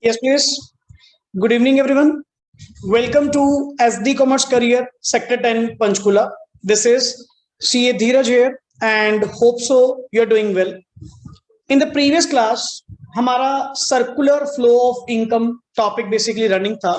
Yes, please. Good evening, everyone. Welcome to SD Commerce Career Sector 10 Panchkula. This is CA Dheeraj here and hope so you're doing well. In the previous class, हमारा circular flow of income topic basically running था,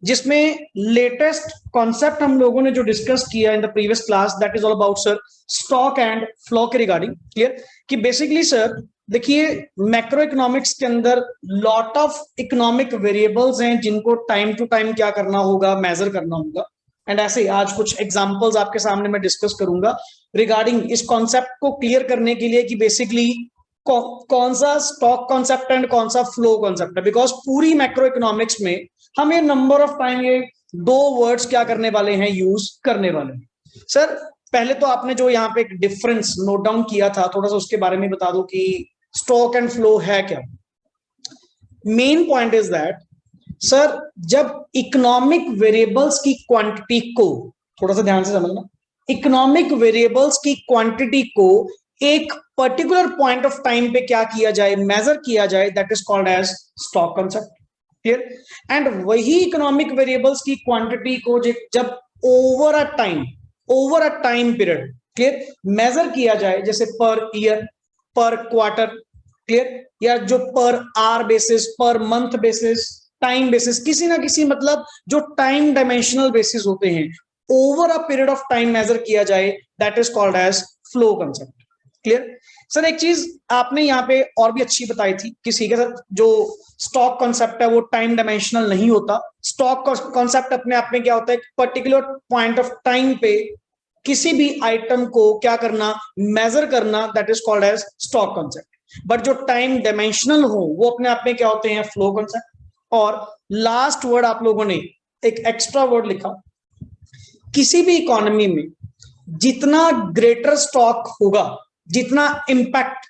जिसमें latest concept हम लोगों ने जो discuss किया in the previous class that is all about sir stock and flow के regarding. Clear कि बेसिकली सर देखिए मैक्रो इकोनॉमिक्स के अंदर लॉट ऑफ इकोनॉमिक वेरिएबल्स हैं जिनको टाइम टू टाइम क्या करना होगा, मेजर करना होगा। एंड ऐसे आज कुछ एग्जांपल्स आपके सामने मैं डिस्कस करूंगा रिगार्डिंग इस कॉन्सेप्ट को क्लियर करने के लिए कि बेसिकली कौन सा स्टॉक कॉन्सेप्ट एंड कौन सा फ्लो कॉन्सेप्ट है। बिकॉज पूरी मैक्रो इकोनॉमिक्स में हमें नंबर ऑफ टाइम ये दो वर्ड्स क्या करने वाले हैं, यूज करने वाले हैं। सर पहले तो आपने जो यहाँ पे एक डिफरेंस नोट डाउन किया था, थोड़ा सा उसके बारे में बता दो कि स्टॉक एंड फ्लो है क्या। Main point is that sir जब इकोनॉमिक वेरिएबल्स की क्वांटिटी को, थोड़ा सा ध्यान से समझना, इकोनॉमिक वेरिएबल्स की क्वांटिटी को एक पर्टिकुलर पॉइंट ऑफ टाइम पे क्या किया जाए, मेजर किया जाए, that is called as stock concept. Clear. And वही इकोनॉमिक वेरिएबल्स की क्वांटिटी को जब over a time period clear measure किया जाए, जैसे पर ईयर, पर क्वार्टर, क्लियर, या जो per hour basis, per month basis, time basis, किसी ना किसी मतलब जो टाइम डायमेंशनल बेसिस होते हैं, over a period of time measure किया जाए, that is called as flow concept. Clear. Sir एक चीज आपने यहाँ पे और भी अच्छी बताई थी कि ठीक है सर जो स्टॉक कॉन्सेप्ट है वो टाइम डायमेंशनल नहीं होता। स्टॉक कॉन्सेप्ट अपने आप में क्या होता है, पर्टिकुलर पॉइंट ऑफ टाइम पे किसी भी आइटम को क्या करना, मेजर करना, that is called as stock concept. But जो टाइम डायमेंशनल हो वो अपने आप में क्या होते हैं, फ्लो कॉन्सेप्ट। और लास्ट वर्ड आप लोगों ने एक एक्स्ट्रा वर्ड लिखा, किसी भी इकोनॉमी में जितना ग्रेटर स्टॉक होगा, जितना इंपैक्ट,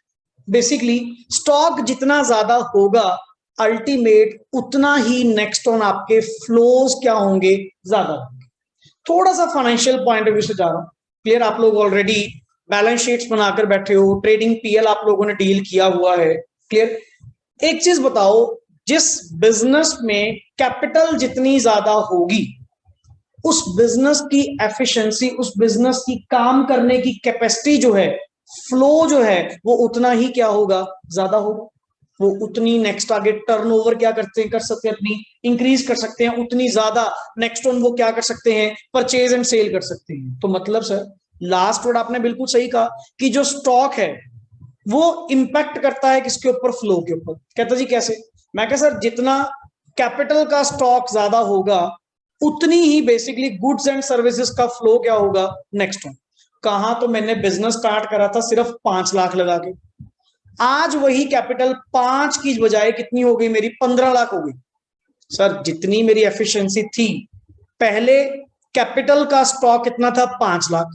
बेसिकली स्टॉक जितना ज्यादा होगा, अल्टीमेट उतना ही नेक्स्ट ऑन आपके फ्लोज क्या होंगे, ज्यादा होंगे। थोड़ा सा फाइनेंशियल पॉइंट ऑफ व्यू से जा रहा हूं। क्लियर। आप लोग ऑलरेडी बैलेंस शीट्स बनाकर बैठे हो, ट्रेडिंग पीएल आप लोगों ने डील किया हुआ है। क्लियर। एक चीज बताओ, जिस बिजनेस में कैपिटल जितनी ज्यादा होगी उस बिजनेस की एफिशिएंसी, उस बिजनेस की काम करने की कैपेसिटी जो है, फ्लो जो है, वो उतना ही क्या होगा, ज्यादा होगा। वो उतनी नेक्स्ट आगे टर्नओवर क्या करते हैं, कर सकते हैं, अपनी इंक्रीज कर सकते हैं, उतनी ज्यादा नेक्स्ट ऑन वो क्या कर सकते हैं, परचेज एंड सेल कर सकते हैं। तो मतलब सर लास्ट वर्ड आपने बिल्कुल सही कहा कि जो स्टॉक है वो इंपैक्ट करता है किसके ऊपर, फ्लो के ऊपर। कहता जी कैसे? मैं कहा सर जितना कैपिटल का स्टॉक ज्यादा होगा उतनी ही बेसिकली गुड्स एंड सर्विसेज का फ्लो क्या होगा, नेक्स्ट ऑन। कहा तो मैंने बिजनेस स्टार्ट करा था सिर्फ 5 लाख लगा के, आज वही कैपिटल 5 की बजाय कितनी हो गई मेरी, 15 लाख हो गई। सर जितनी मेरी एफिशिएंसी थी, पहले कैपिटल का स्टॉक कितना था, 5 लाख,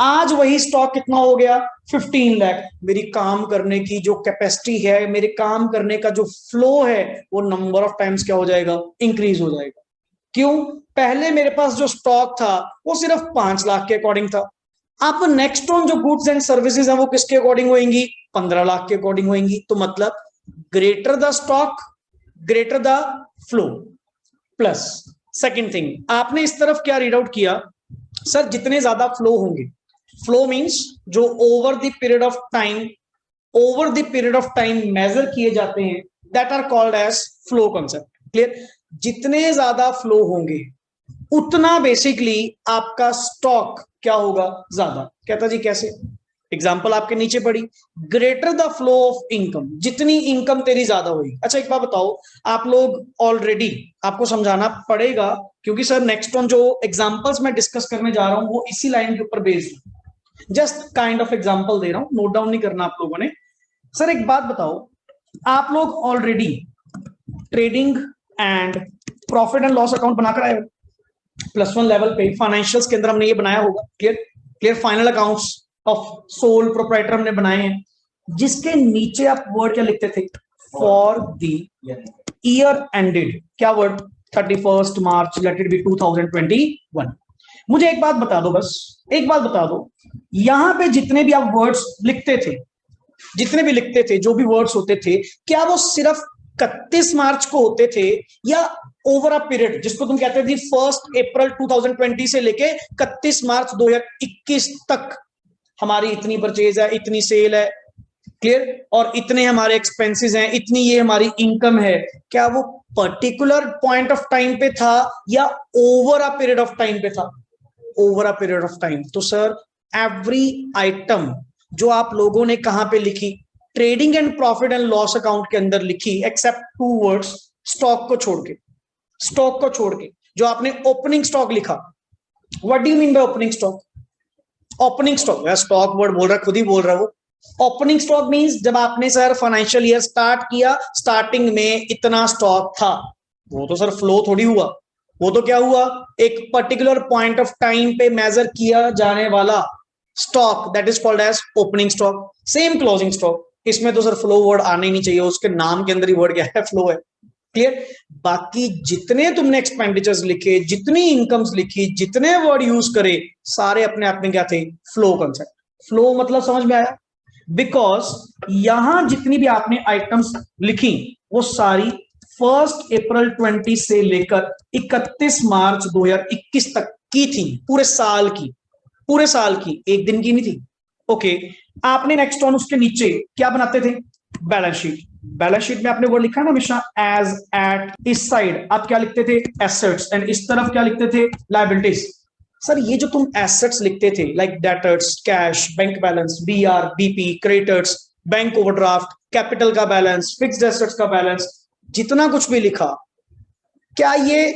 आज वही स्टॉक कितना हो गया, 15 लाख। मेरी काम करने की जो कैपेसिटी है, मेरे काम करने का जो फ्लो है, वो नंबर ऑफ टाइम्स क्या हो जाएगा, इंक्रीज हो जाएगा। क्यों? पहले मेरे पास जो स्टॉक था वो सिर्फ 5 लाख के अकॉर्डिंग था, अब नेक्स्ट ऑन जो गुड्स एंड सर्विसेज है वो किसके अकॉर्डिंग होंगी, 15 लाख के अकॉर्डिंग होंगी। तो मतलब greater the stock greater the flow. Plus second thing आपने इस तरफ क्या रीड आउट किया, सर जितने ज्यादा फ्लो होंगे, फ्लो मींस जो over the period of time measure किए जाते हैं, that are called as flow concept. Clear. जितने ज्यादा फ्लो होंगे उतना बेसिकली आपका स्टॉक क्या होगा, ज्यादा। कहता जी कैसे? एग्जांपल आपके नीचे पड़ी, greater the flow of income, जितनी इनकम तेरी ज्यादा होगी। अच्छा एक बात बताओ, आप लोग ऑलरेडी, आपको समझाना पड़ेगा क्योंकि सर नेक्स्ट ऑन जो एग्जांपल्स मैं डिस्कस करने जा रहा हूं वो इसी लाइन के ऊपर based, just kind of example दे रहा हूं, नोट डाउन नहीं करना आप लोगों ने। सर एक बात बताओ, आप लोग already trading and profit and loss account बनाकर आए हो, +1 लेवल पे फाइनेंशियल्स के अंदर हमने ये बनाया होगा। Clear. Final accounts of sole proprietor हमने बनाए हैं, जिसके नीचे आप वर्ड क्या लिखते थे, फॉर द ईयर एंडेड, क्या word, 31 March late it B 2021। मुझे एक बात बता दो, बस एक बात बता दो, यहां पे जितने भी आप वर्ड्स लिखते थे, जो भी वर्ड्स होते थे, क्या वो सिर्फ 31 मार्च को होते थे, या ओवर अ पीरियड जिसको तुम कहते थे 1 अप्रैल 2020 से लेके 31 मार्च 2021 तक हमारी इतनी परचेज है, इतनी सेल है, क्लियर, और इतने हमारे एक्सपेंसेस हैं, इतनी ये हमारी इनकम है, क्या वो पर्टिकुलर पॉइंट ऑफ टाइम पे था या over a period of time पे था? Over a period of time. तो सर एवरी आइटम जो आप लोगों ने कहां पे लिखी, trading and profit and loss account के अंदर लिखी, एक्सेप्ट 2 वर्ड्स, स्टॉक को छोड़ के, स्टॉक को छोड़ के, जो आपने ओपनिंग स्टॉक लिखा, what do you mean by opening stock? Opening stock, stock word बोल रहा, खुद ही बोल रहा वो। ओपनिंग स्टॉक मींस जब आपने सर फाइनेंशियल ईयर स्टार्ट किया, स्टार्टिंग में इतना स्टॉक था, वो तो सर फ्लो थोड़ी हुआ, वो तो क्या हुआ, एक पर्टिकुलर पॉइंट ऑफ टाइम पे मेजर किया जाने वाला stock, that is called as opening stock. Same closing stock, इसमें तो सर फ्लो वर्ड आने ही नहीं चाहिए, उसके नाम के अंदर ही वर्ड क्या है, फ्लो है, क्लियर। बाकी जितने तुमने एक्सपेंडिचर्स लिखे, जितनी इनकम्स लिखी, जितने वर्ड यूज करे, सारे अपने आप में क्या थे, फ्लो कंसेप्ट। फ्लो मतलब समझ में आया? बिकॉज यहां जितनी भी आपने आइटम्स लिखी वो सारी 1 अप्रैल 20 से लेकर 31 मार्च 2021 तक की थी, पूरे साल की, पूरे साल की, एक दिन की नहीं थी। ओके, आपने नेक्स्ट ऑन उसके नीचे क्या बनाते थे, बैलेंस शीट। बैलेंस शीट में आपने वो लिखा ना हमेशा एज, एट, इस साइड आप क्या लिखते थे, एसेट्स, एंड इस तरफ क्या लिखते थे, लायबिलिटीज। सर ये जो तुम एसेट्स लिखते थे like debtors, cash, bank balance, BR, BP, creditors, bank overdraft, capital का बैलेंस, फिक्स्ड एसेट्स का बैलेंस, जितना कुछ भी लिखा, क्या ये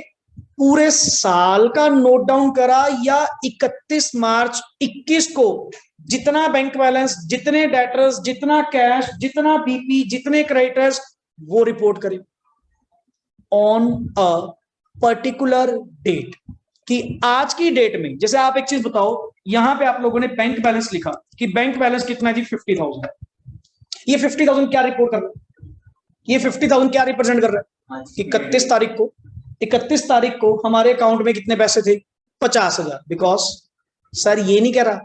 पूरे साल का नोट डाउन करा या 31 मार्च 21 को जितना बैंक बैलेंस, जितने डेटर्स, जितना कैश, जितना बीपी, जितने क्रेडिटर्स, वो रिपोर्ट करें ऑन अ पर्टिकुलर डेट, कि आज की डेट में, जैसे आप एक चीज बताओ, यहां पे आप लोगों ने बैंक बैलेंस लिखा कि बैंक बैलेंस कितना है जी, 50,000। ये 50,000 क्या रिपोर्ट कर रहा है, ये 50,000 क्या रिप्रेजेंट कर रहा है, 31 तारीख को, 31 तारीख को हमारे अकाउंट में कितने पैसे थे, 50,000। बिकॉज सर ये नहीं कह रहा,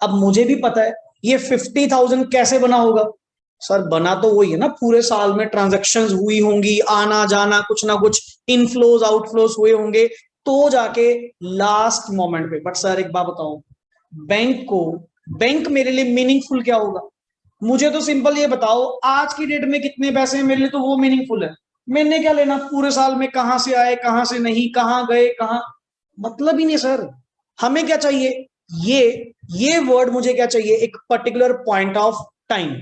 अब मुझे भी पता है ये 50,000 कैसे बना होगा। सर बना तो वही है ना, पूरे साल में ट्रांजैक्शंस हुई होंगी, आना जाना, कुछ ना कुछ इनफ्लोज आउटफ्लोज हुए होंगे, तो जाके लास्ट मोमेंट पे। बट सर एक बात बताओ, बैंक को, बैंक मेरे लिए मीनिंगफुल क्या होगा? मुझे तो सिंपल ये बताओ, आज की डेट में कितने पैसे हैं, मेरे लिए तो वो मीनिंगफुल है। मैंने क्या लेना पूरे साल में कहां से आए, कहां से नहीं, कहां गए, कहां, मतलब ही नहीं सर। हमें क्या चाहिए, ये वर्ड मुझे क्या चाहिए, एक पर्टिकुलर पॉइंट ऑफ टाइम।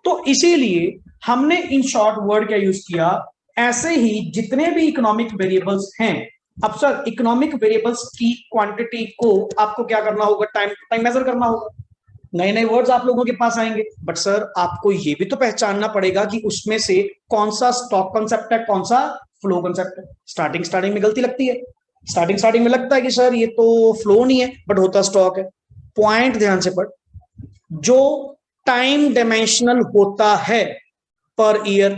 तो इसीलिए हमने इन शॉर्ट वर्ड क्या यूज किया, ऐसे ही जितने भी इकोनॉमिक वेरिएबल्स हैं। अब सर इकोनॉमिक वेरिएबल्स की क्वांटिटी को आपको क्या करना होगा, टाइम टू टाइम मेजर करना होगा, नए नए वर्ड्स आप लोगों के पास आएंगे। बट सर आपको ये भी तो पहचानना पड़ेगा कि उसमें से कौन सा स्टॉक कॉन्सेप्ट है, कौन सा फ्लो कॉन्सेप्ट है। स्टार्टिंग में गलती लगती है, स्टार्टिंग में लगता है कि सर ये तो फ्लो नहीं है बट होता स्टॉक है। पॉइंट ध्यान से पढ़, जो टाइम डायमेंशनल होता है, per year,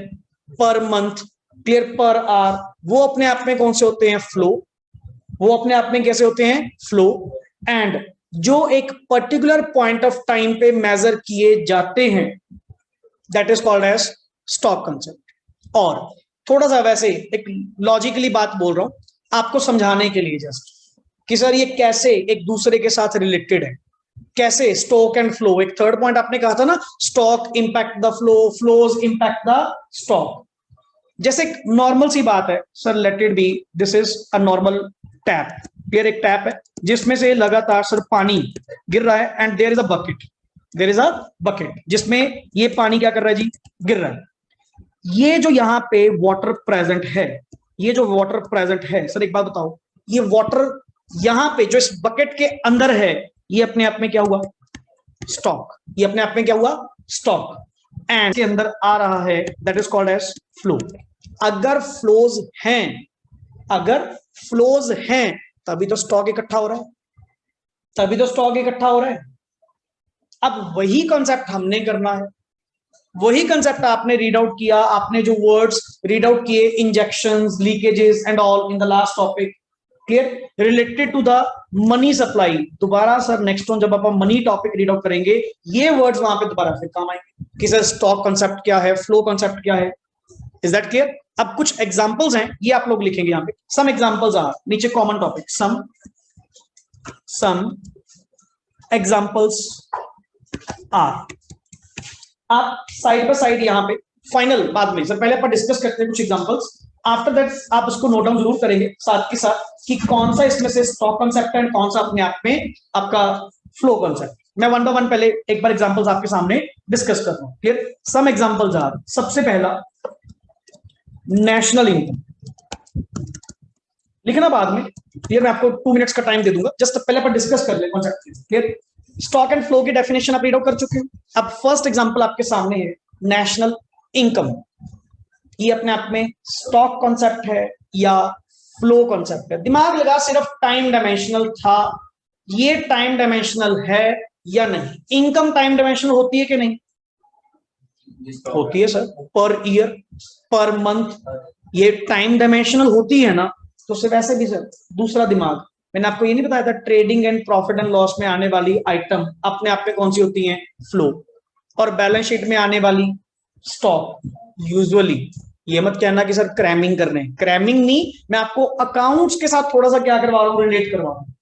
per month, clear, per hour, वो अपने आप में कौन से होते हैं, फ्लो। वो अपने आप में कैसे होते हैं, फ्लो। एंड जो एक पर्टिकुलर पॉइंट ऑफ टाइम पे मेजर किए जाते हैं, that is called as stock concept. और थोड़ा सा वैसे एक लॉजिकली बात बोल रहा हूं आपको समझाने के लिए, जस्ट कि सर ये कैसे एक दूसरे के साथ रिलेटेड है, कैसे स्टॉक एंड फ्लो। एक थर्ड पॉइंट आपने कहा था ना, stock impact the flow, flows impact the stock. जैसे एक नॉर्मल सी बात है sir, let it be, this is a normal tap, clear, एक टैप है जिसमें से लगातार सर पानी गिर रहा है, and there is a bucket, there is a bucket जिसमें ये पानी क्या कर रहा है जी, गिर रहा है। ये जो यहाँ पे वाटर प्रेजेंट है, ये जो वाटर प्रेजेंट है, सर एक बात बताओ, ये वाटर यहाँ पे जो इस बकेट के अंदर है, ये अपने आप में क्या हुआ, स्टॉक। ये अपने आप में क्या हुआ, स्टॉक। एंड के अंदर आ रहा है, that is called as flow. अगर फ्लोज हैं, अगर फ्लोज हैं, तभी तो स्टॉक इकट्ठा हो रहा है, तभी तो स्टॉक इकट्ठा हो रहा है। अब वही कॉन्सेप्ट हमने करना है, वही कंसेप्ट आपने रीड आउट किया, आपने जो वर्ड्स रीड आउट किए, injections, leakages and all in the last topic, clear, related to the money supply. दोबारा सर नेक्स्ट वन जब आप मनी टॉपिक रीड आउट करेंगे, ये वर्ड्स वहां पे दोबारा फिर काम आएंगे कि सर स्टॉक कंसेप्ट क्या है, फ्लो कंसेप्ट क्या है। Is that clear? अब कुछ एग्जांपल्स हैं, ये आप लोग लिखेंगे यहाँ पे। सम एग्जांपल्स आर, नीचे common topic, some examples are. आप साइड बाय साइड यहाँ पे फाइनल बाद में, सर पहले अपन डिस्कस करते हैं कुछ एग्जांपल्स, आफ्टर दैट आप उसको नोट डाउन जरूर करेंगे साथ के साथ कि कौन सा इसमें से स्टॉक कॉन्सेप्ट है एंड कौन सा अपने आप में आपका फ्लो कॉन्सेप्ट। मैं वन बाय वन पहले एक बार एग्जांपल्स आपके सामने डिस्कस कर रहा हूं। क्लियर? सम एग्जांपल्स आर, सबसे पहला नेशनल इनकम, लिखना बाद में, क्लियर? मैं आपको 2 मिनट्स का टाइम दे दूंगा, जस्ट पहले पर डिस्कस कर ले concept. Clear? Stock and flow की डेफिनेशन आप रीड आउट कर चुके हैं। अब फर्स्ट एग्जांपल आपके सामने है नेशनल इनकम। ये अपने आप में स्टॉक कॉन्सेप्ट है या फ्लो कॉन्सेप्ट है? दिमाग लगा, सिर्फ टाइम डायमेंशनल था, ये टाइम डायमेंशनल है या नहीं? इनकम टाइम डायमेंशनल होती है कि नहीं? होती है sir, per year, per month, ये टाइम डायमेंशनल होती है ना। तो सिर्फ वैसे भी सर दूसरा दिमाग, मैंने आपको ये नहीं बताया था trading and profit and loss में आने वाली आइटम अपने आप में कौन सी होती हैं? फ्लो। और बैलेंस शीट में आने वाली स्टॉक। यूजुअली ये मत कहना कि सर क्रैमिंग कर रहे हैं, क्रैमिंग नहीं, मैं आपको अकाउंट्स के साथ थोड़ा सा क्या करवा रहा हूं, रिलेट करवा रहा हूं।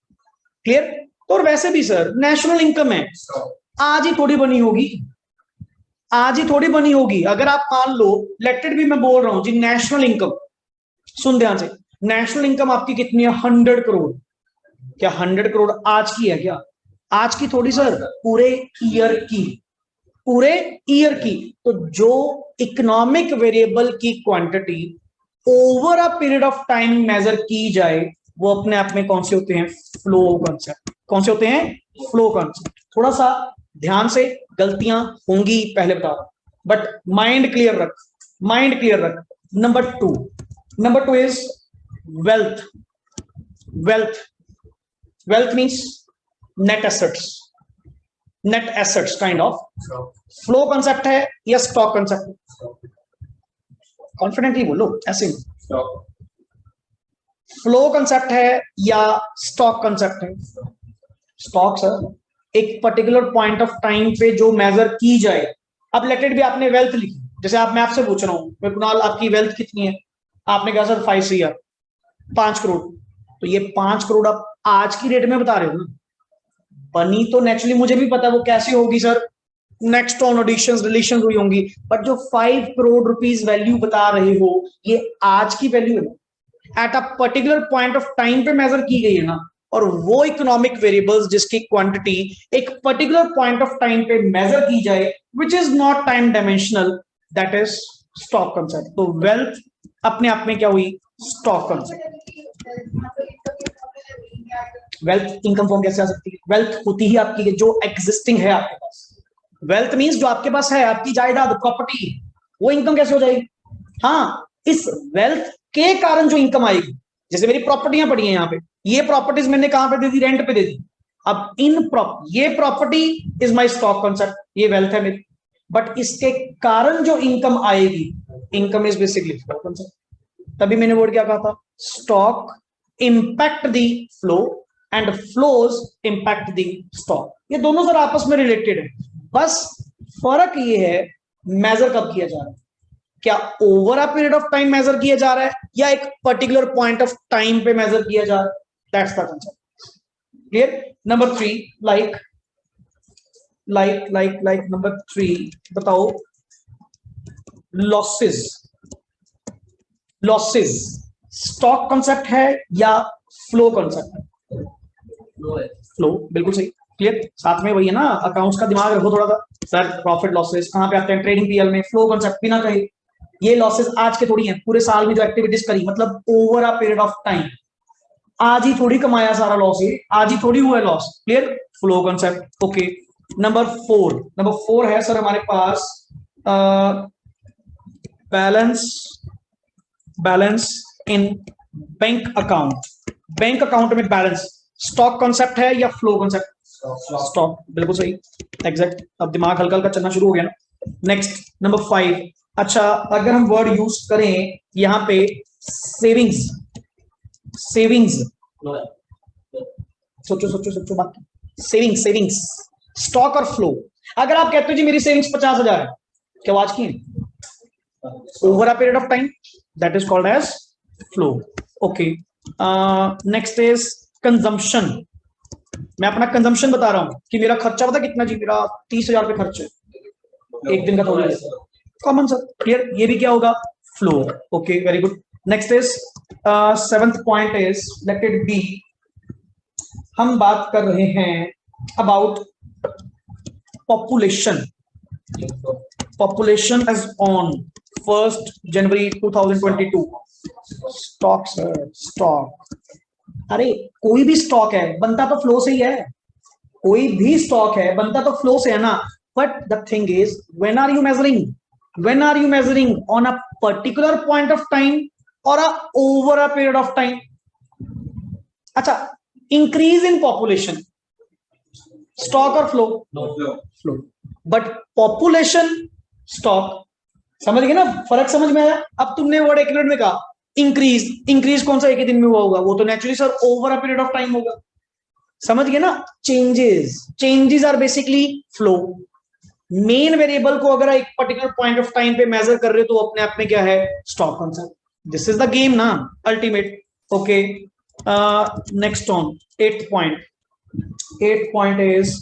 क्लियर? तो और वैसे भी सर नेशनल इनकम है, आज ही थोड़ी बनी होगी, आज ही थोड़ी बनी होगी। अगर आप मान लो, लेट इट बी, मैं बोल रहा हूं जी नेशनल इनकम, सुन ध्यान से, नेशनल इनकम आपकी कितनी है? 100 करोड़। क्या 100 करोड़ आज की है क्या? आज की थोड़ी सर, पूरे ईयर की, पूरे ईयर की। तो जो इकोनॉमिक वेरिएबल की quantity over a period of time measure की जाए, वो अपने आप में कौन से होते हैं? Flow concept. कौन से होते हैं? Flow concept. थोड़ा सा ध्यान से, गलतियां होंगी पहले बता रहा हूं, बट माइंड क्लियर रख, माइंड क्लियर रख। Number two is wealth. Wealth, wealth means net assets, net assets kind of. Flow concept है या स्टॉक कॉन्सेप्ट? कॉन्फिडेंटली बोलो, ऐसे नहीं। फ्लो कॉन्सेप्ट है या स्टॉक कॉन्सेप्ट है? स्टॉक सर, एक पर्टिकुलर पॉइंट ऑफ टाइम पे जो मेजर की जाए। अब लेट इट भी आपने वेल्थ लिखी, जैसे आप, मैं आपसे पूछ रहा हूं कुणाल आपकी वेल्थ कितनी है? आपने कहा सर 5 CR, 5 करोड़। तो ये 5 करोड़ आप आज की डेट में बता रहे हो ना, बनी तो नेचुरली मुझे भी पता है वो कैसे होगी sir, next on auditions relation हुई होंगी, बट जो 5 करोड़ रुपीस वैल्यू बता रहे हो, ये आज की वैल्यू है, at a particular point of time पे मेजर की गई है ना। और वो इकोनॉमिक वेरिएबल्स जिसकी क्वांटिटी एक पर्टिकुलर पॉइंट ऑफ टाइम पे मेजर की जाए, which is not time dimensional, that is stock concept. तो वेल्थ अपने आप में क्या हुई? Stock concept. Wealth income form कैसे आ सकती है? वेल्थ होती ही आपकी जो एग्जिस्टिंग है आपके पास। वेल्थ मीन्स जो आपके पास है, आपकी जायदाद, प्रॉपर्टी, वो इनकम कैसे हो जाएगी? हाँ, इस वेल्थ के कारण जो इनकम आएगी, जैसे मेरी प्रॉपर्टियां पड़ी हैं यहाँ पे, ये प्रॉपर्टीज मैंने कहां पे दे दी? रेंट पे दे दी। अब ये property is my stock concept, ये वेल्थ है मेरी, बट इसके कारण जो इनकम आएगी, income is basically flow concept. तभी मैंने वर्ड क्या कहा था? Stock impact the flow and flows impact the stock. ये दोनों सर आपस में रिलेटेड है, बस फर्क ये है मेजर कब किया जा रहा है। क्या over a period of time measure किया जा रहा है या एक पर्टिकुलर पॉइंट ऑफ टाइम पे मेजर किया जा रहा है? That's the concept. Clear? Number 3, like number 3 बताओ, लॉसेस। लॉसेस स्टॉक कॉन्सेप्ट है या फ्लो कॉन्सेप्ट है? फ्लो, बिल्कुल सही। क्लियर? साथ में वही है ना, अकाउंट्स का दिमाग रखो थोड़ा सा। सर प्रॉफिट लॉसेस कहां पे आते हैं? ट्रेडिंग पीएल में। फ्लो कॉन्सेप्ट भी ना कहे, ये लॉसेस आज के थोड़ी हैं, पूरे साल में जो एक्टिविटीज करी, मतलब over a period of time. आज ही थोड़ी कमाया सारा लॉस, है आज ही थोड़ी हुआ loss. Clear? Flow concept. Okay, number 4 है सर हमारे पास balance in bank account. Bank account में बैलेंस स्टॉक कॉन्सेप्ट है या फ्लो कॉन्सेप्ट? स्टॉक, बिल्कुल सही, एग्जैक्ट। अब दिमाग हल्का हल्का चलना शुरू हो गया ना। Next number 5। अच्छा, अगर हम वर्ड यूज करें यहां पे सेविंग्स, सोचो बाकी। सेविंग्स स्टॉक और फ्लो। अगर आप कहते हो जी मेरी सेविंग्स 50,000 है, क्या आज की है? over a period of time, that is called as flow. Okay. Next is consumption. मैं अपना कंजम्पशन बता रहा हूं कि मेरा खर्चा पता कितना जी, मेरा 30,000 रुपये खर्च है एक दिन का, थोड़ा कॉमन सर, क्लियर, ये भी क्या होगा, flow. Okay, very good. Next is seventh point is let it be, हम बात कर रहे हैं about population. Population as on 1st January 2022. Stock sir, stock, अरे कोई भी स्टॉक है बनता तो फ्लो से ही है, कोई भी स्टॉक है बनता तो फ्लो से है ना. But the thing is, when are you measuring on a particular point of time और over a period of time. अच्छा, इंक्रीज इन पॉपुलेशन, स्टॉक और flow, flow. But population, stock, समझ गए ना, फर्क समझ में आया. अब तुमने वर्ड एक मिनट में कहा इंक्रीज कौन सा एक ही दिन में हुआ होगा, वो तो naturally sir over a period of time होगा. समझ गए ना. Changes are basically flow. Main variable को अगर एक पर्टिकुलर पॉइंट ऑफ टाइम पे मेजर कर रहे हो तो अपने आप में क्या है, stock concept. This is the game ना, ultimate. Okay, next on 8th point is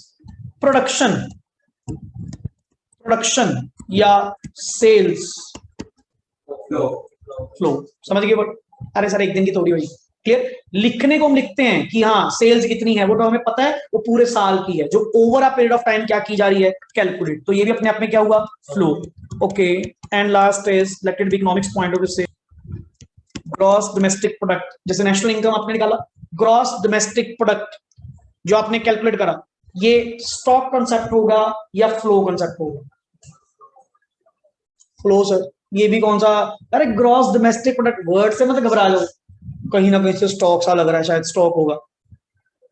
production या सेल्स फ्लो. समझ गए बट, अरे सर एक दिन की थोड़ी हुई, क्लियर. लिखने को हम लिखते हैं कि हाँ सेल्स कितनी है, वो तो हमें पता है, वो पूरे साल की है. जो over a period of time क्या की जा रही है, कैलकुलेट. तो ये भी अपने आप में क्या हुआ, flow. Okay, and last is let it B economics point of view से ग्रॉस डोमेस्टिक प्रोडक्ट. जैसे नेशनल इनकम आपने निकाला, ग्रॉस डोमेस्टिक प्रोडक्ट जो आपने कैलकुलेट करा, ये स्टॉक कॉन्सेप्ट होगा या फ्लो कॉन्सेप्ट होगा, फ्लो सर. ये भी कौन सा, अरे ग्रॉस डोमेस्टिक प्रोडक्ट, वर्ड से मत घबरा लो, कहीं ना कहीं से स्टॉक सा लग रहा है, शायद स्टॉक होगा.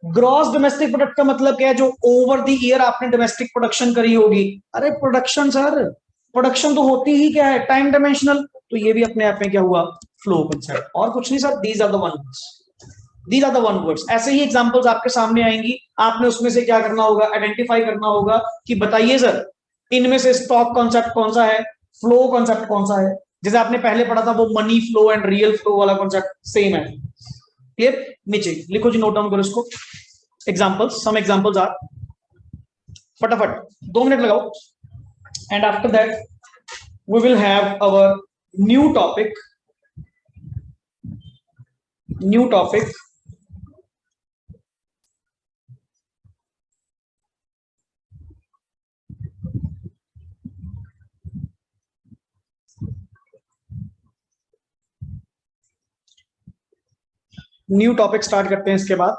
ग्रॉस डोमेस्टिक प्रोडक्ट का मतलब क्या है, जो ओवर द ईयर आपने डोमेस्टिक प्रोडक्शन करी होगी. अरे प्रोडक्शन सर, प्रोडक्शन तो होती ही क्या है, टाइम डायमेंशनल. तो ये भी अपने आप में क्या हुआ, फ्लो कॉन्सेप्ट, और कुछ नहीं sir. These are the one words. ऐसे ही एग्जांपल्स आपके सामने आएंगी, आपने उसमें से क्या करना होगा, आइडेंटिफाई करना होगा कि बताइए सर इनमें से स्टॉक कॉन्सेप्ट कौन सा है, फ्लो कॉन्सेप्ट कौन सा है. जैसे आपने पहले पढ़ा था वो money flow and real flow वाला कॉन्सेप्ट सेम है. क्लियर. नीचे लिखो जी, नोट डाउन करो इसको. एग्जांपल्स, सम एग्जांपल्स आर, फटाफट 2 मिनट लगाओ. And after that we will have our new topic start करते हैं इसके बाद.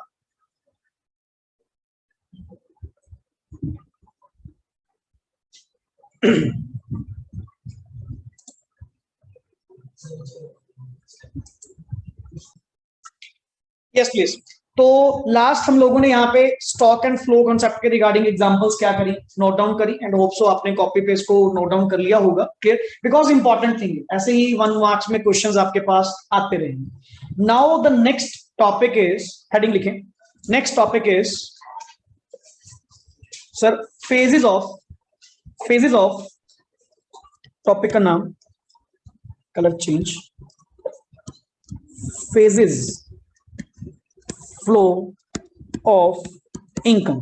Yes please. तो लास्ट हम लोगों ने यहाँ पे स्टॉक एंड फ्लो कॉन्सेप्ट के रिगार्डिंग एग्जांपल्स क्या करी, नोट डाउन करी. एंड होप सो आपने कॉपी पेस्ट को नोट डाउन कर लिया होगा. क्लियर. बिकॉज इंपॉर्टेंट थिंग, ऐसे ही 1 मार्क्स में क्वेश्चंस आपके पास आते रहेंगे. Now the next topic is, heading लिखें, next topic is sir phases of, topic का नाम, colour change, phases flow of income.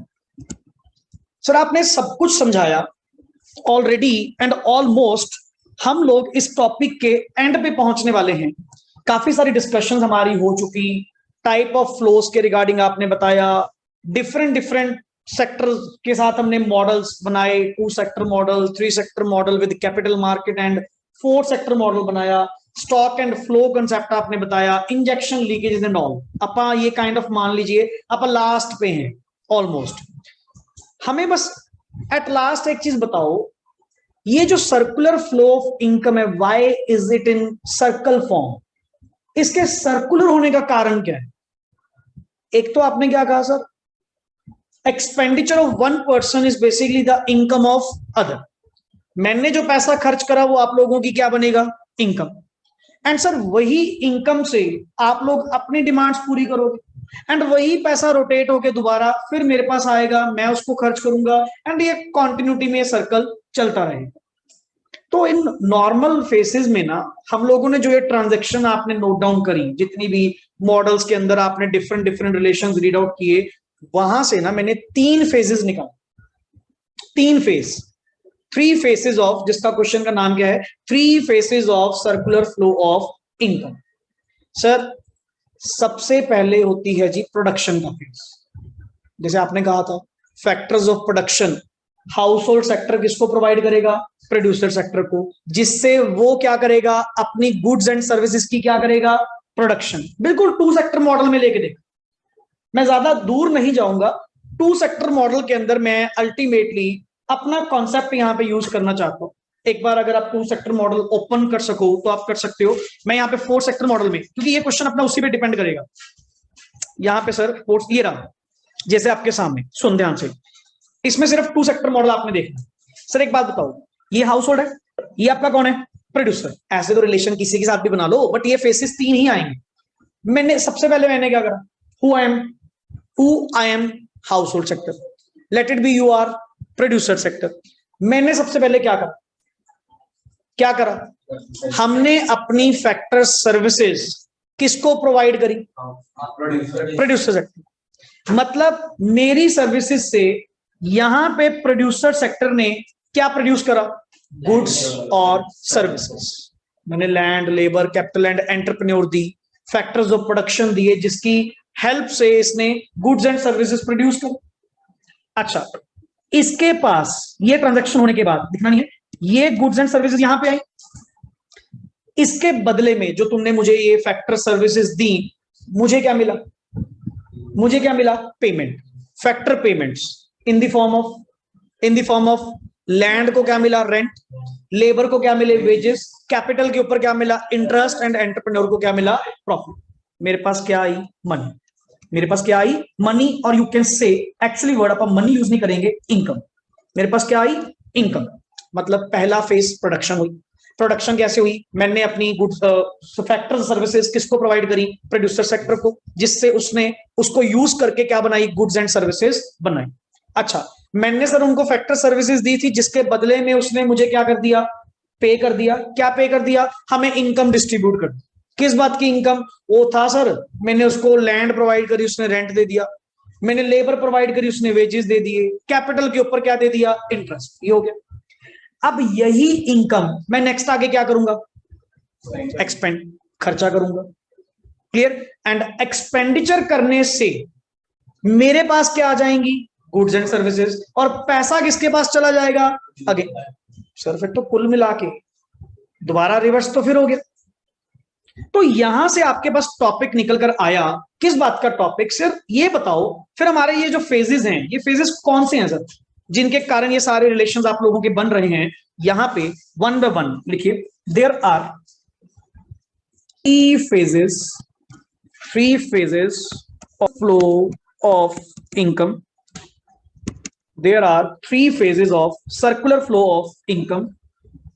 Sir आपने सब कुछ समझाया ऑलरेडी एंड ऑलमोस्ट हम लोग इस टॉपिक के एंड पे पहुंचने वाले हैं. काफी सारी डिस्कशन हमारी हो चुकी, टाइप ऑफ फ्लोज के रिगार्डिंग आपने बताया, डिफरेंट सेक्टर के साथ हमने मॉडल्स बनाए, 2 sector model, 3 sector model with capital market and 4 sector model बनाया. स्टॉक एंड फ्लो कंसेप्ट आपने बताया, इंजेक्शन लीकेज एंड ऑल. अपा ये काइंड ऑफ मान लीजिए अपा लास्ट पे हैं ऑलमोस्ट. हमें बस एट लास्ट एक चीज बताओ, ये जो सर्कुलर फ्लो ऑफ इनकम है, why is it in circle form? इसके सर्कुलर होने का कारण क्या है? एक तो आपने क्या कहा sir, expenditure of one person is basically the income of other. मैंने जो पैसा खर्च करा वो आप लोगों की क्या बनेगा, इनकम. एंड सर वही इनकम से आप लोग अपनी डिमांड्स पूरी करोगे एंड वही पैसा रोटेट होके दोबारा फिर मेरे पास आएगा, मैं उसको खर्च करूंगा एंड ये कॉन्टिन्यूटी में सर्कल चलता रहेगा. तो इन नॉर्मल फेसेस में ना हम लोगों ने जो ये ट्रांजैक्शन आपने नोट डाउन करी, जितनी भी मॉडल्स के अंदर आपने different different relations read out किए, वहां से ना मैंने 3 फेजेस निकाले। 3 फेज, 3 फेसेस ऑफ, जिसका क्वेश्चन का नाम क्या है, 3 faces of circular flow of income. Sir सबसे पहले होती है जी प्रोडक्शन का फेज। जैसे आपने कहा था factors of production, house hold sector किसको प्रोवाइड करेगा, प्रोड्यूसर सेक्टर को, जिससे वो क्या करेगा, अपनी गुड्स एंड सर्विसेज की क्या करेगा, प्रोडक्शन। बिल्कुल 2 सेक्टर मॉडल में लेके देख, मैं ज्यादा दूर नहीं जाऊंगा। 2 सेक्टर मॉडल के अंदर मैं अल्टीमेटली अपना कॉन्सेप्ट यहां पे यूज करना चाहता हूं। एक बार अगर आप 2 सेक्टर मॉडल ओपन कर सको तो आप कर सकते हो। मैं यहाँ पे 4 सेक्टर मॉडल में, क्योंकि ये क्वेश्चन अपना उसी पे डिपेंड करेगा। यहाँ पे सर फोर्स ये रहा, जैसे आपके सामने, सुन ध्यान से, इसमें सिर्फ 2 सेक्टर मॉडल आपने देखना। सर एक बात बताओ, ये हाउस होल्ड है, ये आपका कौन है, प्रोड्यूसर। ऐसे तो रिलेशन किसी के साथ भी बना लो, बट ये फेसेस 3 ही आएंगे। मैंने सबसे पहले मैंने क्या करा, who I am household sector, let it be you are producer sector. मैंने सबसे पहले क्या करा, हमने अपनी फैक्टर सर्विसेज किसको प्रोवाइड करी, प्रोड्यूसर सेक्टर। मतलब मेरी सर्विसेज से यहां पे प्रोड्यूसर सेक्टर ने क्या प्रोड्यूस करा, गुड्स और सर्विसेज। मैंने land, labour, capital and entrepreneur the, factors of production दिए, जिसकी हेल्प से इसने गुड्स एंड सर्विसेज प्रोड्यूस कर। अच्छा, इसके पास ये ट्रांजैक्शन होने के बाद दिखना नहीं है, ये गुड्स एंड सर्विसेज यहां पे आई, इसके बदले में जो तुमने मुझे ये फैक्टर सर्विसेज दी, मुझे क्या मिला, payment, factor payments in the form of land को क्या मिला, रेंट, लेबर को क्या मिले, वेजेस, कैपिटल के ऊपर क्या मिला, इंटरेस्ट, एंड एंटरप्रेन्योर को क्या मिला, प्रॉफिट। मेरे पास क्या आई, मनी, और you can say, actually word upon money use नहीं करेंगे, इनकम। मेरे पास क्या आई, इनकम। मतलब पहला फेज प्रोडक्शन हुई। प्रोडक्शन कैसे हुई, मैंने अपनी गुड्स फैक्टर सर्विसेज किसको प्रोवाइड करी, प्रोड्यूसर सेक्टर को, जिससे उसने उसको यूज करके क्या बनाई, गुड्स एंड सर्विसेज बनाई। अच्छा, मैंने सर उनको फैक्टर सर्विसेज दी थी, जिसके बदले में उसने मुझे क्या कर दिया, पे कर दिया। क्या पे कर दिया, हमें इनकम डिस्ट्रीब्यूट कर दी। किस बात की इनकम, वो था सर, मैंने उसको लैंड प्रोवाइड करी, उसने रेंट दे दिया, मैंने लेबर प्रोवाइड करी, उसने वेजेस दे दिए, कैपिटल के ऊपर क्या दे दिया, इंटरेस्ट। ये हो गया। अब यही इनकम मैं नेक्स्ट आगे क्या करूंगा, एक्सपेंड, खर्चा करूंगा। क्लियर। एंड एक्सपेंडिचर करने से मेरे पास क्या आ जाएंगी, गुड्स एंड सर्विसेज, और पैसा किसके पास चला जाएगा, अगे। सर फिर तो कुल मिला के दोबारा रिवर्स तो फिर हो गया। तो यहां से आपके पास टॉपिक निकल कर आया, किस बात का टॉपिक, सिर्फ ये बताओ फिर हमारे ये जो फेजेस हैं, ये फेजेस कौन से हैं सर, जिनके कारण ये सारे रिलेशंस आप लोगों के बन रहे हैं। यहां पे 1 by 1 लिखिए, there are 3 phases of flow of income. There are 3 phases of circular flow of income.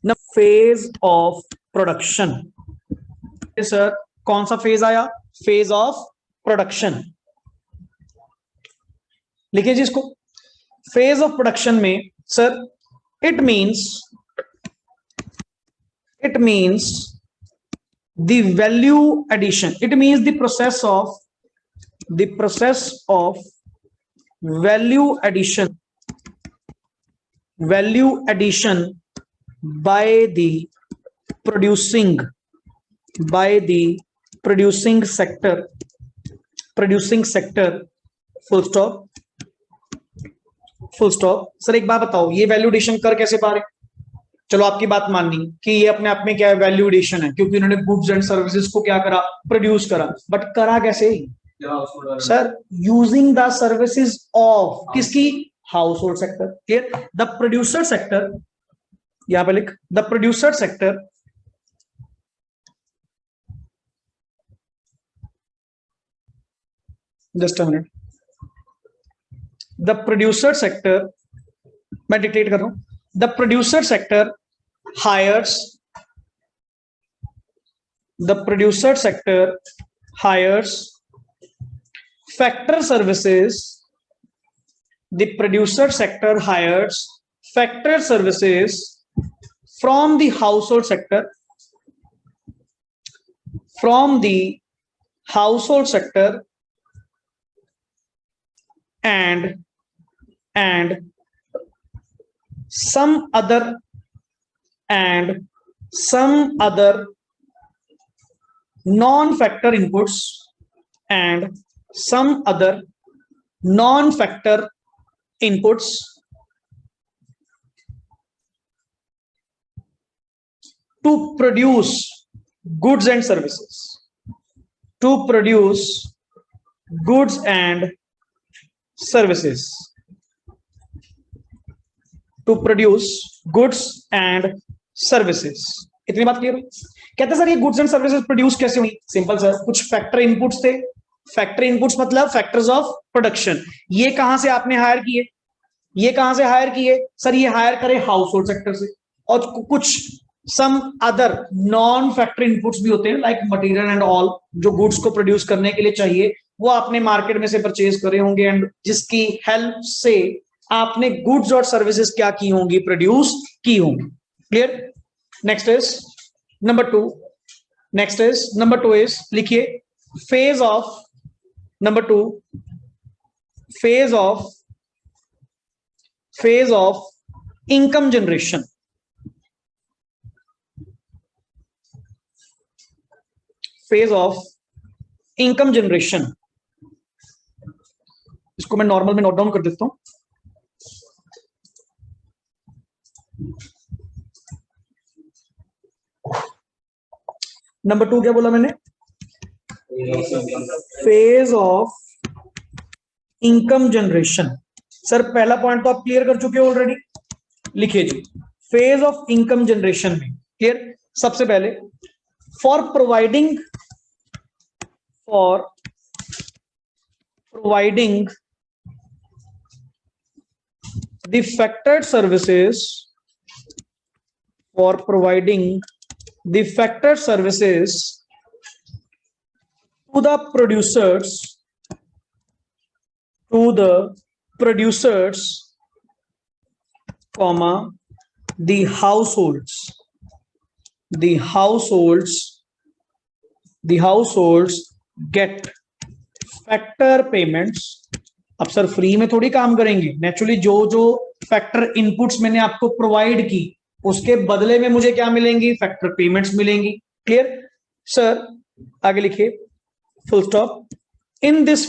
Now phase of production. Sir कौन सा फेज आया, फेज ऑफ प्रोडक्शन। लिखिए जी इसको, फेज ऑफ प्रोडक्शन में sir it means the value addition, it means the process of value addition by the producing sector, full stop। Sir एक बात बताओ, ये वैल्यू एडिशन कर कैसे पा रहे, चलो आपकी बात माननी कि ये अपने आप में क्या है, वैल्यू एडिशन है, क्योंकि उन्होंने गुड्स एंड सर्विसेज को क्या करा, प्रोड्यूस करा। बट करा कैसे sir, using the services of किसकी, household sector. Clear. The producer sector, यहां पे लिख, the producer sector just a minute, the producer sector, मैं डिक्टेट कर रहा हूं, the producer sector hires factor services, the producer sector hires factor services from the household sector, from the household sector and some other non-factor inputs and some other non-factor inputs to produce goods and services, to produce goods and services, to produce goods and services. इतनी बात clear? कहते sir ये goods and services produce कैसे हुई? Simple sir, कुछ factor inputs थे. Factor inputs मतलब factors of production. ये कहां से आपने हायर किए? ये कहां से हायर किए? सर ये हायर करे हाउस होल्ड सेक्टर से. और कुछ some other non factor inputs भी होते हैं लाइक मटेरियल एंड ऑल, जो गुड्स को प्रोड्यूस करने के लिए चाहिए, वो आपने मार्केट में से परचेज करे होंगे एंड जिसकी हेल्प से आपने गुड्स और सर्विसेज क्या की होंगी? प्रोड्यूस की होंगी. Clear? Next is number two. Next is number two is, लिखिए, phase of number two, phase of income generation. Phase of income generation, इसको मैं नॉर्मल में नोट डाउन कर देता हूं. नंबर टू क्या बोला मैंने? Phase of income generation. Sir पहला पॉइंट तो आप क्लियर कर चुके हो ऑलरेडी. लिखिए जी, फेज ऑफ इनकम जनरेशन में क्लियर. सबसे पहले for providing the factored services, for providing the factored services to the producers, comma, the households get factor payments. अब सर फ्री में थोड़ी काम करेंगे, नेचुरली जो जो फैक्टर इनपुट्स मैंने आपको प्रोवाइड की उसके बदले में मुझे क्या मिलेंगी? फैक्टर पेमेंट्स मिलेंगी. क्लियर? सर आगे लिखिए, full stop. In this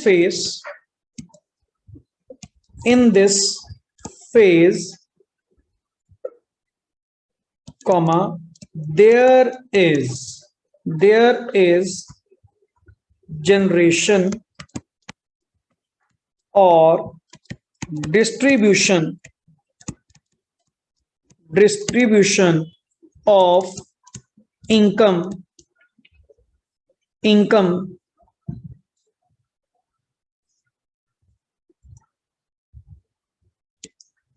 phase comma, there is generation और distribution of income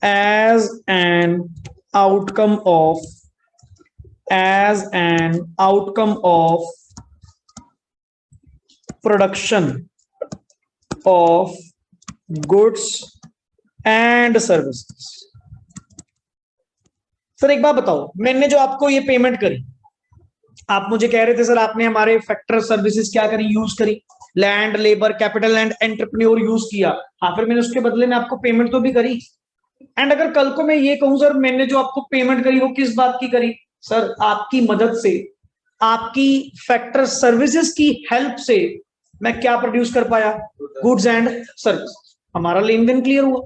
as an outcome of production of goods and services. Sir एक बात बताओ, मैंने जो आपको ये पेमेंट करी, आप मुझे कह रहे थे सर आपने हमारे फैक्टर सर्विसेज क्या करी? यूज करी. Land, labour, capital and entrepreneur use किया. हाँ, फिर मैंने उसके बदले में आपको पेमेंट तो भी करी. एंड अगर कल को मैं ये कहूं सर मैंने जो आपको पेमेंट करी वो किस बात की करी? सर आपकी मदद से, आपकी फैक्टर सर्विसेज की हेल्प से मैं क्या प्रोड्यूस कर पाया? Goods and service. हमारा लेन देन क्लियर हुआ.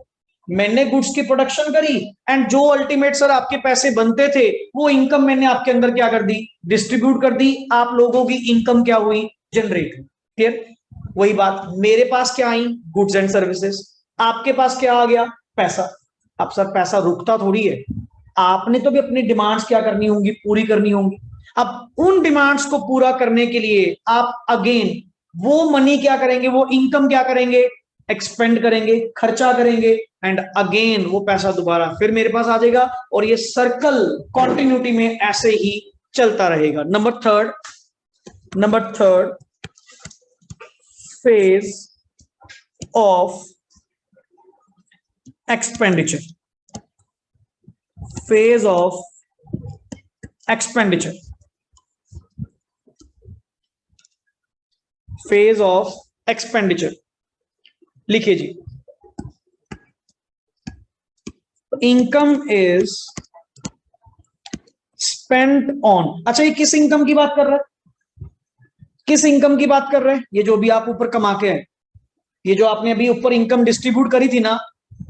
मैंने गुड्स की प्रोडक्शन करी एंड जो अल्टीमेट सर आपके पैसे बनते थे वो इनकम मैंने आपके अंदर क्या कर दी? डिस्ट्रीब्यूट कर दी. आप लोगों की इनकम क्या हुई? जनरेट. क्लियर? वही बात, मेरे पास क्या आई? Goods and services. आपके पास क्या आ गया? पैसा. अब सर पैसा रुकता थोड़ी है, आपने तो भी अपनी डिमांड्स क्या करनी होंगी? पूरी करनी होंगी. अब उन डिमांड्स को पूरा करने के लिए आप अगेन वो मनी क्या करेंगे? वो इनकम क्या करेंगे? एक्सपेंड करेंगे, खर्चा करेंगे एंड अगेन वो पैसा दोबारा फिर मेरे पास आ जाएगा और ये सर्कल कॉन्टिन्यूटी में ऐसे ही चलता रहेगा. Number third, phase of expenditure. Phase of expenditure, phase of expenditure. लिखिए जी, इनकम इज स्पेंट ऑन। अच्छा, ये किस इनकम की बात कर रहा है? किस इनकम की बात कर रहे हैं? ये जो भी आप ऊपर कमा के आए, ये जो आपने अभी ऊपर इनकम डिस्ट्रीब्यूट करी थी ना,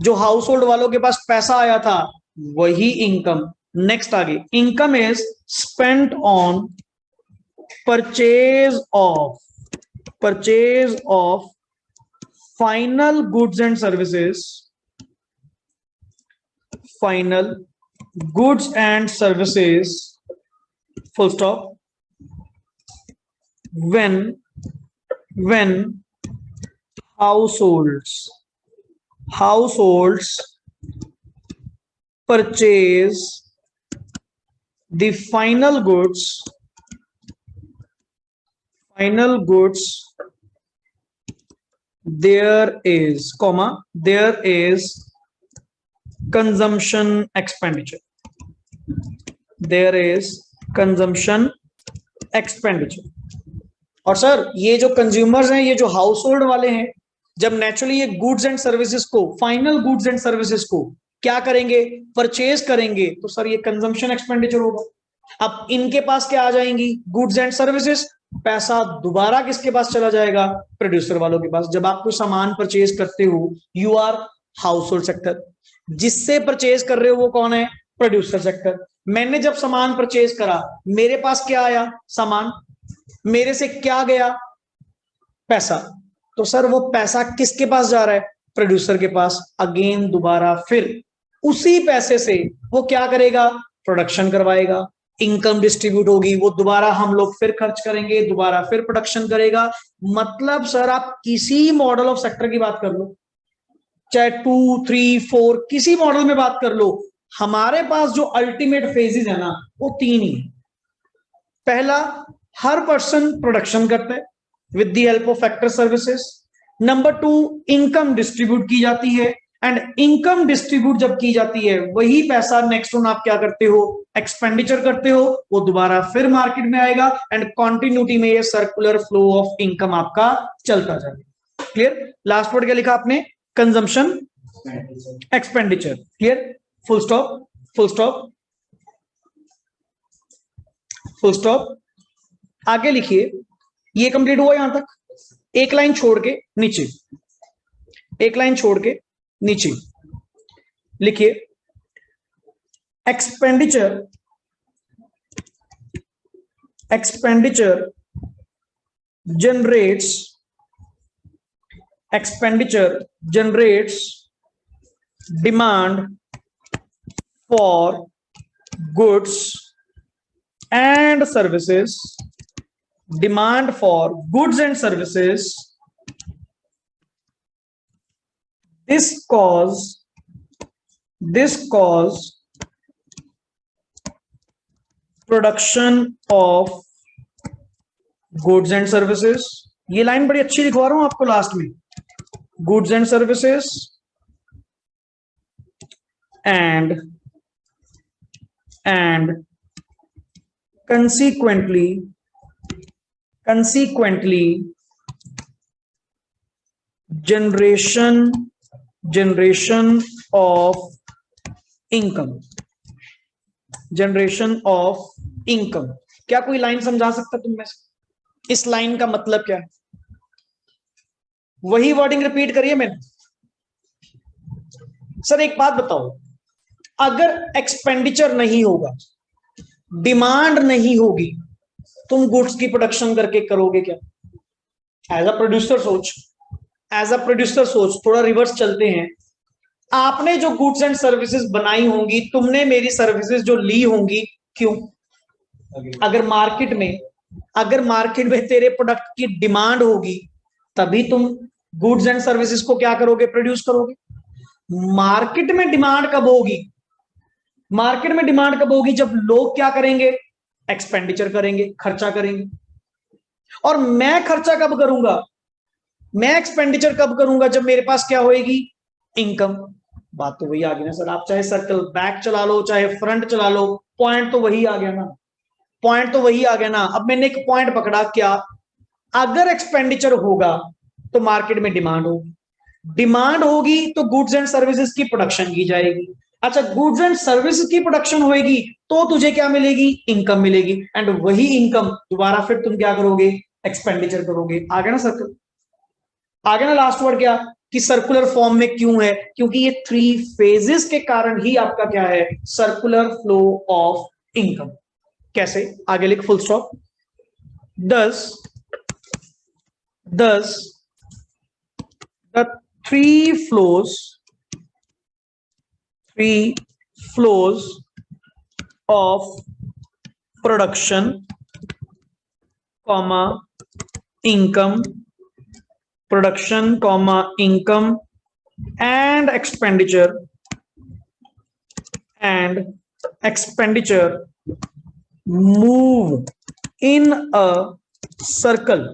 जो हाउस होल्ड वालों के पास पैसा आया था, वही इनकम। नेक्स्ट आगे, income is spent on purchase of final goods and services, final goods and services, full stop, when households purchase the final goods there is consumption expenditure, there is consumption expenditure। और sir, ये जो consumers हैं, ये जो house hold वाले हैं, जब naturally ये गुड्स एंड सर्विसेज को, फाइनल गुड्स एंड सर्विसेज को क्या करेंगे? परचेज करेंगे, तो सर ये कंजम्पशन एक्सपेंडिचर होगा। अब इनके पास क्या आ जाएंगी? Goods and services. पैसा दोबारा किसके पास चला जाएगा? प्रोड्यूसर वालों के पास। जब आप कोई सामान परचेज करते हो, you are household sector, जिससे परचेज कर रहे हो वो कौन है? Producer sector. मैंने जब सामान परचेज करा, मेरे पास क्या आया? सामान। मेरे से क्या गया? पैसा। तो सर वो पैसा किसके पास जा रहा है? प्रोड्यूसर के पास। अगेन दोबारा फिर उसी पैसे से वो क्या करेगा? प्रोडक्शन करवाएगा, इनकम डिस्ट्रीब्यूट होगी, वो दोबारा हम लोग फिर खर्च करेंगे, दोबारा फिर प्रोडक्शन करेगा। मतलब सर आप किसी मॉडल ऑफ सेक्टर की बात कर लो, चाहे 2, 3, 4 किसी मॉडल में बात कर लो, हमारे पास जो अल्टीमेट फेजेस है ना, वो 3 ही है। पहला, हर पर्सन प्रोडक्शन करता है with the help of factor services. Number 2, income distribute की जाती है, एंड इनकम डिस्ट्रीब्यूट जब की जाती है, वही पैसा नेक्स्ट ऑन आप क्या करते हो? एक्सपेंडिचर करते हो, वो दोबारा फिर मार्केट में आएगा, एंड कॉन्टिन्यूटी में ये सर्कुलर फ्लो ऑफ इनकम आपका चलता जाएगा। क्लियर? लास्ट वर्ड क्या लिखा आपने? Consumption expenditure. Clear? Full stop, full stop, full stop. आगे लिखिए, ये कंप्लीट हुआ यहां तक। एक लाइन छोड़ के नीचे, एक लाइन छोड़ के नीचे लिखिए, expenditure generates demand for goods and services, demand for goods and services. This cause production of goods and services। ये लाइन बड़ी अच्छी लिखवा रहा हूं आपको लास्ट में। goods and services and consequently generation of income। क्या कोई लाइन समझा सकता तुम में से? इस लाइन का मतलब क्या है? वही वर्डिंग रिपीट करिए मैंने। सर एक बात बताओ, अगर एक्सपेंडिचर नहीं होगा, डिमांड नहीं होगी, तुम गुड्स की प्रोडक्शन करके करोगे क्या? एज अ प्रोड्यूसर सोच, थोड़ा रिवर्स चलते हैं। आपने जो गुड्स एंड सर्विसेज बनाई होंगी, तुमने मेरी सर्विसेज जो ली होंगी, क्यों? अगर मार्केट में तेरे प्रोडक्ट की डिमांड होगी, तभी तुम गुड्स एंड सर्विसेज को क्या करोगे? प्रोड्यूस करोगे। मार्केट में डिमांड कब होगी? जब लोग क्या करेंगे? एक्सपेंडिचर करेंगे, खर्चा करेंगे। और मैं खर्चा कब करूंगा? मैं एक्सपेंडिचर कब करूंगा? जब मेरे पास क्या होएगी? इनकम। बात तो वही आ गई ना सर। आप चाहे सर्कल बैक चला लो, चाहे फ्रंट चला लो, पॉइंट तो वही आ गया ना। पॉइंट तो वही आ गया ना। अब मैंने एक पॉइंट पकड़ा, क्या? अगर एक्सपेंडिचर होगा तो मार्केट में डिमांड होगी, डिमांड होगी तो गुड्स एंड सर्विसेज की प्रोडक्शन की जाएगी। अच्छा, गुड्स एंड सर्विसेज की प्रोडक्शन होएगी तो तुझे क्या मिलेगी? इनकम मिलेगी। एंड वही इनकम दोबारा फिर तुम क्या करोगे? एक्सपेंडिचर करोगे। आगे ना सर्कल, आगे ना लास्ट वर्ड क्या कि सर्कुलर फॉर्म में क्यों है? क्योंकि ये 3 फेजेस के कारण ही आपका क्या है? Circular flow of income. कैसे? आगे लिख फुल स्टॉप। दस the three flows of production, comma income, production, comma income and expenditure move in a circle,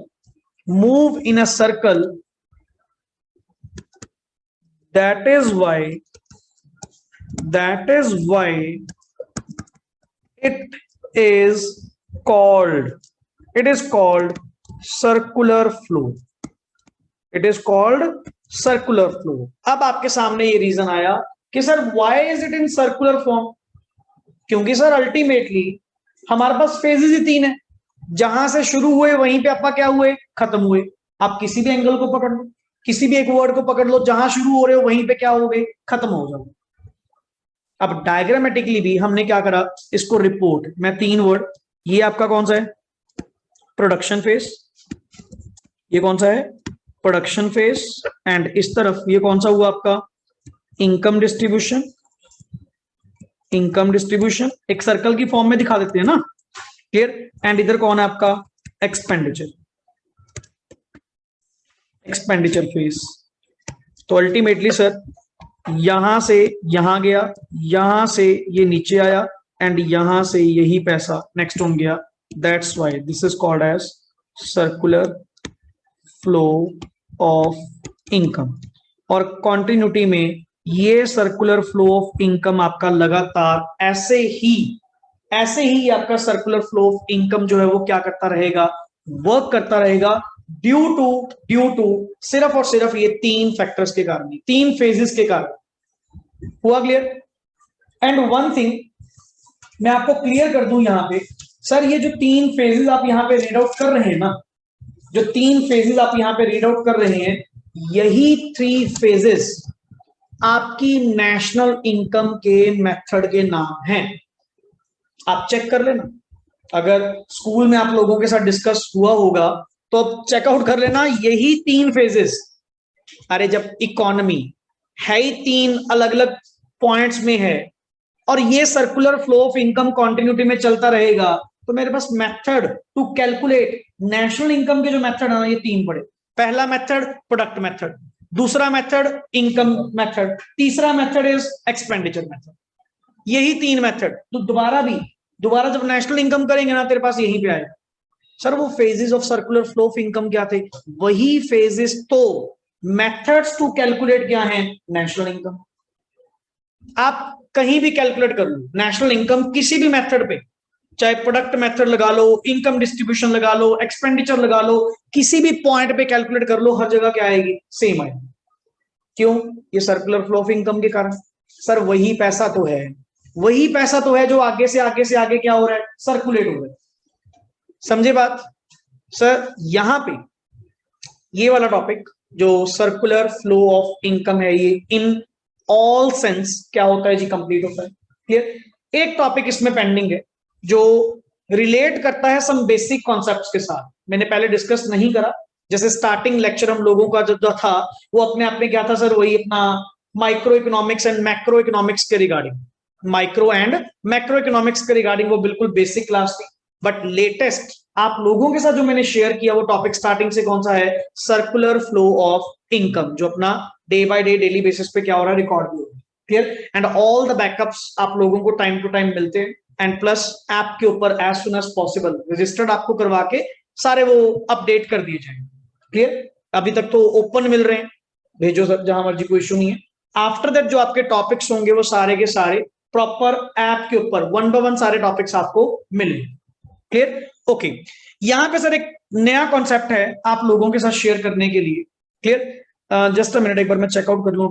that is why it is called circular flow. It is called circular flow. अब आपके सामने ये reason आया कि sir why is it in circular form? क्योंकि sir ultimately हमारे पास phases ही 3 है, जहां से शुरू हुए वहीं पे आपका क्या हुए? खत्म हुए। आप किसी भी एंगल को पकड़ लो, किसी भी एक वर्ड को पकड़ लो, जहां शुरू हो रहे हो वहीं पे क्या हो गए? खत्म हो जाओ। अब डायग्रामेटिकली भी हमने क्या करा? इसको रिपोर्ट में 3 वर्ड, ये आपका कौन सा है? Production phase. ये कौन सा है? Production phase. एंड इस तरफ ये कौन सा हुआ आपका? Income distribution. एक सर्कल की फॉर्म में दिखा देते हैं ना, क्लियर। एंड इधर कौन है आपका? Expenditure phase. तो अल्टीमेटली सर यहां से यहां गया, यहां से ये नीचे आया एंड यहां से यही पैसा नेक्स्ट हो गया। That's why this is called as circular flow of income. और कॉन्टिन्यूटी में ये सर्कुलर फ्लो ऑफ इनकम आपका लगातार ऐसे ही आपका सर्कुलर फ्लो ऑफ इनकम जो है वो क्या करता रहेगा? वर्क करता रहेगा ड्यू टू सिर्फ और सिर्फ ये 3 फैक्टर्स के कारण, 3 फेजेस के कारण। हुआ क्लियर? एंड वन थिंग मैं आपको क्लियर कर दूं यहां पे, सर ये जो 3 फेजेस आप यहां पे रीड आउट कर रहे हैं ना, जो 3 फेजेस आप यहां पे रीड आउट कर रहे हैं, यही 3 फेजेस आपकी नेशनल इनकम के मेथड के नाम हैं। आप चेक कर लेना, अगर स्कूल में आप लोगों के साथ डिस्कस हुआ होगा तो अब चेकआउट कर लेना, यही 3 फेजेस। अरे जब इकोनॉमी है ही 3 अलग अलग पॉइंट्स में है और ये circular flow of income continuity में चलता रहेगा, तो मेरे पास method to calculate national income के जो मेथड है ना, ये 3 पड़े। पहला मेथड प्रोडक्ट मेथड, दूसरा मेथड इनकम मेथड, तीसरा मेथड इज एक्सपेंडिचर मेथड। यही 3 मेथड। तो दोबारा जब नेशनल इनकम करेंगे ना, तेरे पास यहीं पे आएगा। सर वो phases of circular flow of income क्या थे? वही फेजेस। तो मेथड्स टू कैलकुलेट क्या है? National income. आप कहीं भी कैलकुलेट कर लो नेशनल इनकम, किसी भी मेथड पे, चाहे प्रोडक्ट मेथड लगा लो, इनकम डिस्ट्रीब्यूशन लगा लो, एक्सपेंडिचर लगा लो, किसी भी पॉइंट पे कैलकुलेट कर लो, हर जगह क्या आएगी? सेम आएगी। क्यों? ये सर्कुलर फ्लो ऑफ इनकम के कारण। सर वही पैसा तो है जो आगे से आगे क्या हो रहा है? सर्कुलेट हो रहा है। समझे बात? सर यहां पे ये वाला टॉपिक जो सर्कुलर फ्लो ऑफ इनकम है, ये इन ऑल सेंस क्या होता है जी? कंप्लीट होता है। क्लियर? एक टॉपिक इसमें पेंडिंग है जो रिलेट करता है सम बेसिक कॉन्सेप्ट्स के साथ, मैंने पहले डिस्कस नहीं करा। जैसे स्टार्टिंग लेक्चर हम लोगों का जो था वो अपने आप में क्या था सर? वही अपना micro economics and macro economics के regarding, micro and macro economics के रिगार्डिंग वो बिल्कुल बेसिक क्लास थी। बट लेटेस्ट आप लोगों के साथ जो मैंने शेयर किया वो टॉपिक स्टार्टिंग से कौन सा है? सर्कुलर फ्लो ऑफ इनकम, जो अपना day by day daily basis पे क्या हो रहा है? रिकॉर्ड भी हो रहा है। Clear? And all the backups आप लोगों को टाइम टू टाइम मिलते हैं, एंड प्लस ऐप के ऊपर as soon as possible registered आपको करवा के सारे वो अपडेट कर दिए जाएंगे। क्लियर? अभी तक तो ओपन मिल रहे हैं, भेजो सर जहां मर्जी, कोई इशू नहीं है। आफ्टर दैट जो आपके टॉपिक्स होंगे वो सारे के सारे प्रॉपर ऐप के ऊपर 1 by 1 सारे टॉपिक्स आपको मिलेंगे। क्लियर? ओके, यहाँ पे सर एक नया कॉन्सेप्ट है आप लोगों के साथ शेयर करने के लिए। क्लियर? जस्ट अ मिनट, एक बार मैं चेकआउट कर लूँ।